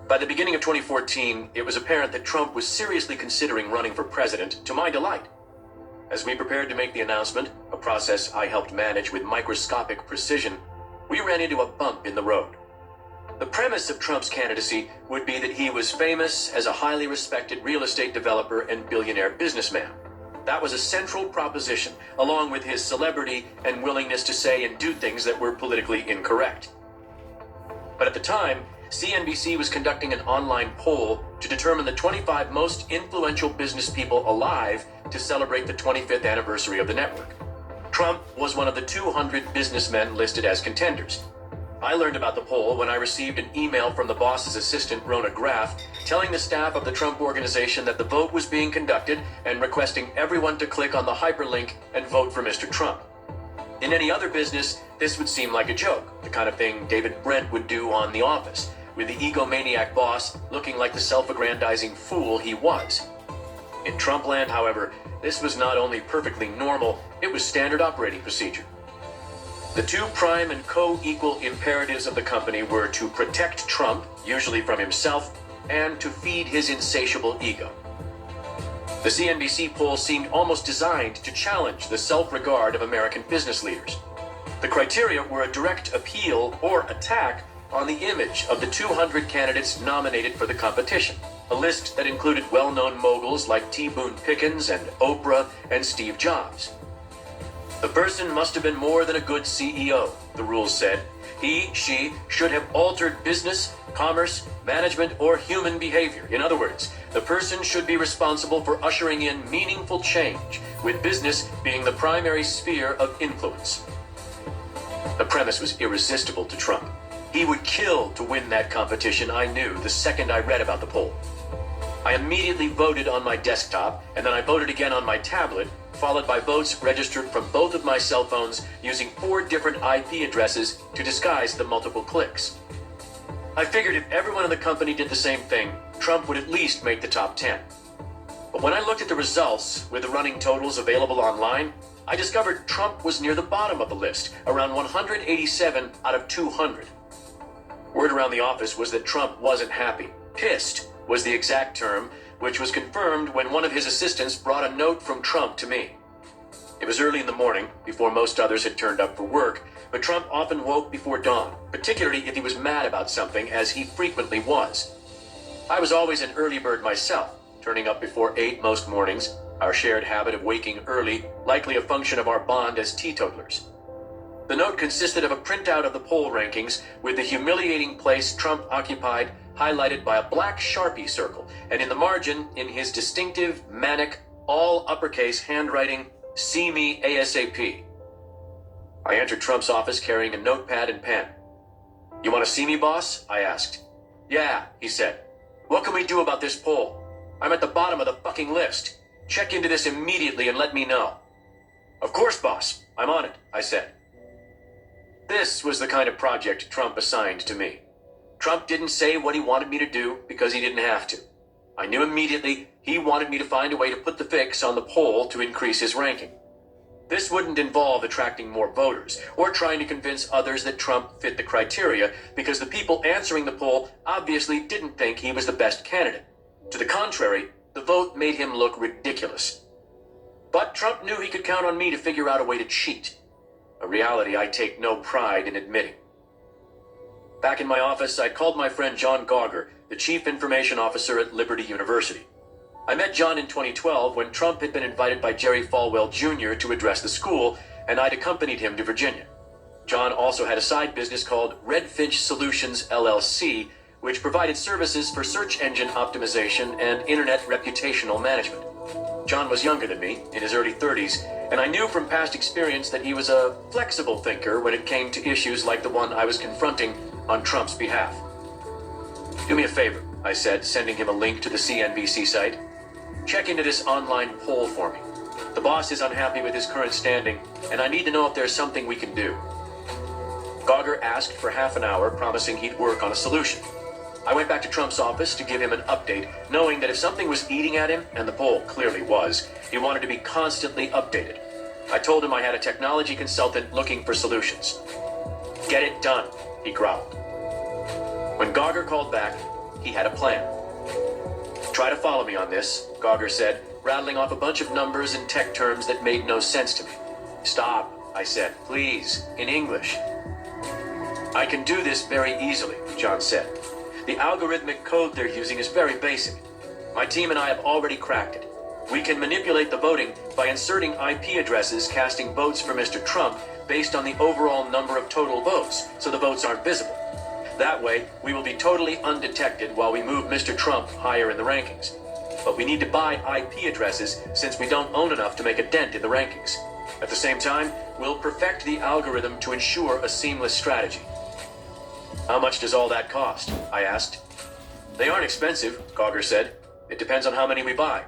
By the beginning of 2014, it was apparent that Trump was seriously considering running for president, to my delight. As we prepared to make the announcement, a process I helped manage with microscopic precision, we ran into a bump in the road. The premise of Trump's candidacy would be that he was famous as a highly respected real estate developer and billionaire businessman. That was a central proposition, along with his celebrity and willingness to say and do things that were politically incorrect. But at the time, CNBC was conducting an online poll to determine the 25 most influential business people alive to celebrate the 25th anniversary of the network. Trump was one of the 200 businessmen listed as contenders. I learned about the poll when I received an email from the boss's assistant, Rona Graff, telling the staff of the Trump organization that the vote was being conducted and requesting everyone to click on the hyperlink and vote for Mr. Trump. In any other business, this would seem like a joke, the kind of thing David Brent would do on The Office, with the egomaniac boss looking like the self-aggrandizing fool he was. In Trumpland, however, this was not only perfectly normal, it was standard operating procedure. The two prime and co-equal imperatives of the company were to protect Trump, usually from himself, and to feed his insatiable ego. The CNBC poll seemed almost designed to challenge the self-regard of American business leaders. The criteria were a direct appeal or attack on the image of the 200 candidates nominated for the competition, a list that included well-known moguls like T. Boone Pickens and Oprah and Steve Jobs. The person must have been more than a good CEO, the rules said. She should have altered business, commerce, management, or human behavior. In other words, the person should be responsible for ushering in meaningful change, with business being the primary sphere of influence. The premise was irresistible to Trump. He would kill to win that competition, I knew, the second I read about the poll. I immediately voted on my desktop, and then I voted again on my tablet, followed by votes registered from both of my cell phones using 4 different IP addresses to disguise the multiple clicks. I figured if everyone in the company did the same thing, Trump would at least make the top 10. But when I looked at the results with the running totals available online, I discovered Trump was near the bottom of the list, around 187 out of 200. Word around the office was that Trump wasn't happy. Pissed was the exact term, which was confirmed when one of his assistants brought a note from Trump to me. It was early in the morning, before most others had turned up for work, but Trump often woke before dawn, particularly if he was mad about something, as he frequently was. I was always an early bird myself, turning up before 8 most mornings, our shared habit of waking early, likely a function of our bond as teetotalers. The note consisted of a printout of the poll rankings with the humiliating place Trump occupied highlighted by a black Sharpie circle, and in the margin, in his distinctive, manic, all uppercase handwriting, "See me ASAP." I entered Trump's office carrying a notepad and pen. "You want to see me, boss?" I asked. "Yeah," he said. "What can we do about this poll? I'm at the bottom of the fucking list. Check into this immediately and let me know." "Of course, boss. I'm on it," I said. This was the kind of project Trump assigned to me. Trump didn't say what he wanted me to do because he didn't have to. I knew immediately he wanted me to find a way to put the fix on the poll to increase his ranking. This wouldn't involve attracting more voters or trying to convince others that Trump fit the criteria, because the people answering the poll obviously didn't think he was the best candidate. To the contrary, the vote made him look ridiculous. But Trump knew he could count on me to figure out a way to cheat, a reality I take no pride in admitting. Back in my office, I called my friend John Gauger, the Chief Information Officer at Liberty University. I met John in 2012 when Trump had been invited by Jerry Falwell Jr. to address the school, and I'd accompanied him to Virginia. John also had a side business called Redfinch Solutions LLC, which provided services for search engine optimization and internet reputational management. John was younger than me, in his early 30s, and I knew from past experience that he was a flexible thinker when it came to issues like the one I was confronting on Trump's behalf. "Do me a favor," I said, sending him a link to the CNBC site. "Check into this online poll for me. The boss is unhappy with his current standing, and I need to know if there's something we can do." Gauger asked for half an hour, promising he'd work on a solution. I went back to Trump's office to give him an update, knowing that if something was eating at him, and the poll clearly was, he wanted to be constantly updated. I told him I had a technology consultant looking for solutions. "Get it done," he growled. When Gauger called back, he had a plan. Try to follow me on this, Gauger said, rattling off a bunch of numbers and tech terms that made no sense to me. Stop, I said, please, in English. I can do this very easily, John said. The algorithmic code they're using is very basic. My team and I have already cracked it. We can manipulate the voting by inserting IP addresses casting votes for Mr. Trump based on the overall number of total votes, so the votes aren't visible. That way, we will be totally undetected while we move Mr. Trump higher in the rankings. But we need to buy IP addresses since we don't own enough to make a dent in the rankings. At the same time, we'll perfect the algorithm to ensure a seamless strategy. How much does all that cost? I asked. They aren't expensive, Gauger said. It depends on how many we buy.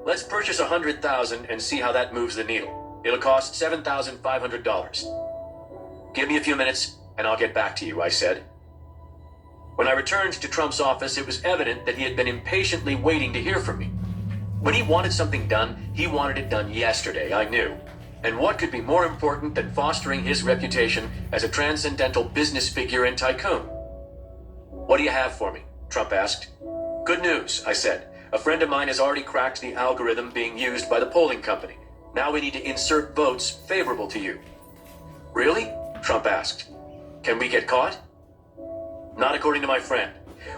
Let's purchase 100,000 and see how that moves the needle. It'll cost $7,500. Give me a few minutes and I'll get back to you, I said. When I returned to Trump's office, it was evident that he had been impatiently waiting to hear from me. When he wanted something done, he wanted it done yesterday, I knew. And what could be more important than fostering his reputation as a transcendental business figure and tycoon? What do you have for me? Trump asked. Good news, I said. A friend of mine has already cracked the algorithm being used by the polling company. Now we need to insert votes favorable to you. Really? Trump asked. Can we get caught? Not according to my friend.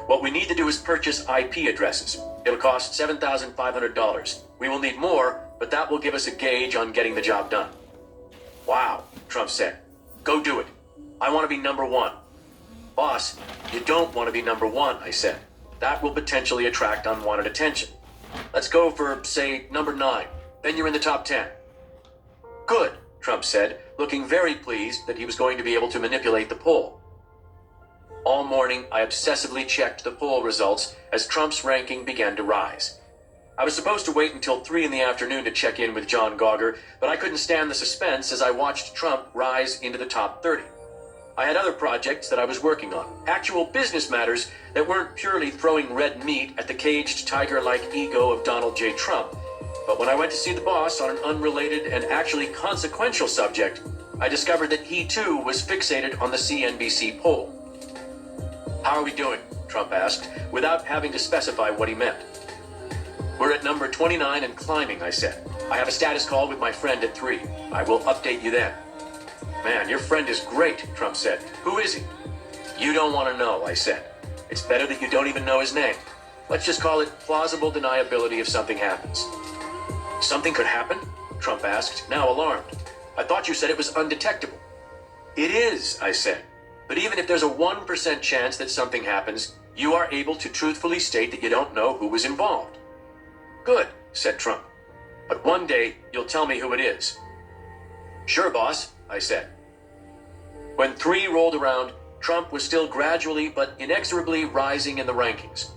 What we need to do is purchase IP addresses. It'll cost $7,500. We will need more, but that will give us a gauge on getting the job done. Wow, Trump said. Go do it. I want to be number one. Boss, you don't want to be number one, I said. That will potentially attract unwanted attention. Let's go for, say, number 9. Then you're in the top 10. Good, Trump said, looking very pleased that he was going to be able to manipulate the poll. All morning, I obsessively checked the poll results as Trump's ranking began to rise. I was supposed to wait until 3 in the afternoon to check in with John Gauger, but I couldn't stand the suspense as I watched Trump rise into the top 30. I had other projects that I was working on, actual business matters that weren't purely throwing red meat at the caged tiger-like ego of Donald J. Trump. But when I went to see the boss on an unrelated and actually consequential subject, I discovered that he too was fixated on the CNBC poll. How are we doing? Trump asked, without having to specify what he meant. We're at number 29 and climbing, I said. I have a status call with my friend at 3. I will update you then. Man, your friend is great, Trump said. Who is he? You don't want to know, I said. It's better that you don't even know his name. Let's just call it plausible deniability if something happens. Something could happen? Trump asked, now alarmed. I thought you said it was undetectable. It is, I said. But even if there's a 1% chance that something happens, you are able to truthfully state that you don't know who was involved. Good, said Trump. But one day, you'll tell me who it is. Sure, boss, I said. When 3 rolled around, Trump was still gradually but inexorably rising in the rankings.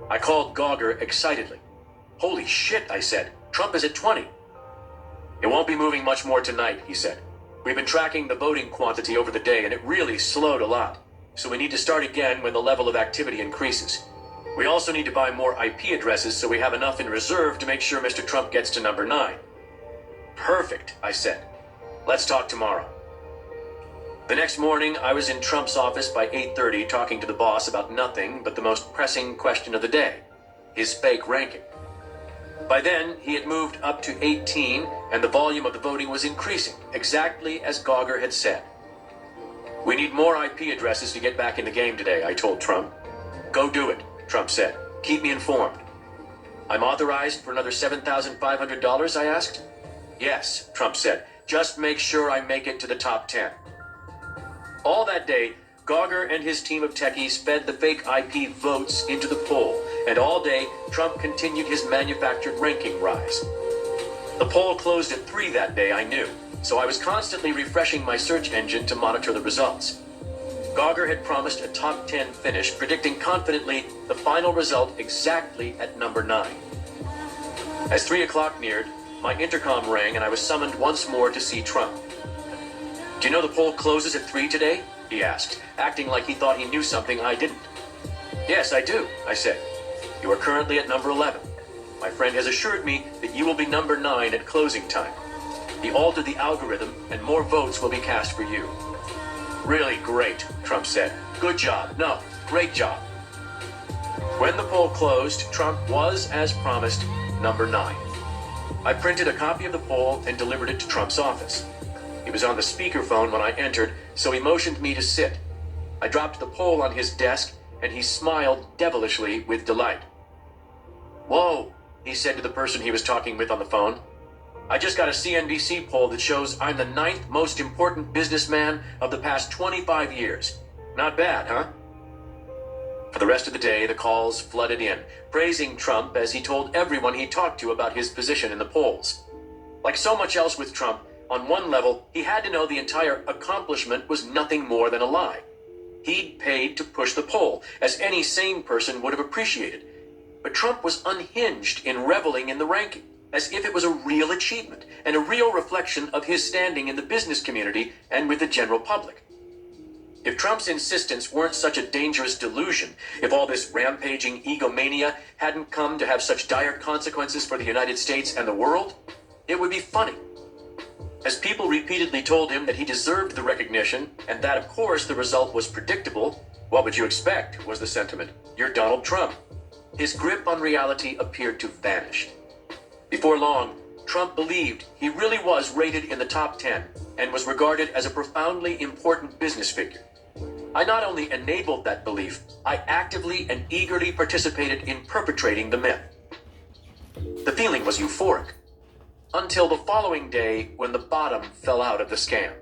I called Gauger excitedly. Holy shit, I said. Trump is at 20. It won't be moving much more tonight, he said. We've been tracking the voting quantity over the day, and it really slowed a lot. So we need to start again when the level of activity increases. We also need to buy more IP addresses so we have enough in reserve to make sure Mr. Trump gets to number 9. Perfect, I said. Let's talk tomorrow. The next morning, I was in Trump's office by 8:30 talking to the boss about nothing but the most pressing question of the day, his fake ranking. By then, he had moved up to 18, and the volume of the voting was increasing, exactly as Gauger had said. We need more IP addresses to get back in the game today, I told Trump. Go do it, Trump said. Keep me informed. I'm authorized for another $7,500, I asked. Yes, Trump said. Just make sure I make it to the top 10. All that day, Gauger and his team of techies fed the fake IP votes into the poll, and all day, Trump continued his manufactured ranking rise. The poll closed at 3 that day, I knew, so I was constantly refreshing my search engine to monitor the results. Gauger had promised a top 10 finish, predicting confidently the final result exactly at number 9. As 3 o'clock neared, my intercom rang and I was summoned once more to see Trump. Do you know the poll closes at 3 today? He asked, acting like he thought he knew something I didn't. Yes, I do, I said. You are currently at number 11. My friend has assured me that you will be number 9 at closing time. He altered the algorithm and more votes will be cast for you. Really great, Trump said. Good job. No, great job. When the poll closed, Trump was, as promised, number 9. I printed a copy of the poll and delivered it to Trump's office. He was on the speakerphone when I entered, so he motioned me to sit. I dropped the poll on his desk, and he smiled devilishly with delight. "Whoa," he said to the person he was talking with on the phone. "I just got a CNBC poll that shows I'm the 9th most important businessman of the past 25 years. Not bad, huh?" For the rest of the day, the calls flooded in, praising Trump as he told everyone he talked to about his position in the polls. Like so much else with Trump, on one level, he had to know the entire accomplishment was nothing more than a lie. He'd paid to push the poll, as any sane person would have appreciated. But Trump was unhinged in reveling in the ranking, as if it was a real achievement and a real reflection of his standing in the business community and with the general public. If Trump's insistence weren't such a dangerous delusion, if all this rampaging egomania hadn't come to have such dire consequences for the United States and the world, it would be funny. As people repeatedly told him that he deserved the recognition, and that of course the result was predictable, what would you expect, was the sentiment. You're Donald Trump. His grip on reality appeared to vanish. Before long, Trump believed he really was rated in the top 10 and was regarded as a profoundly important business figure. I not only enabled that belief, I actively and eagerly participated in perpetrating the myth. The feeling was euphoric, until the following day when the bottom fell out of the scam.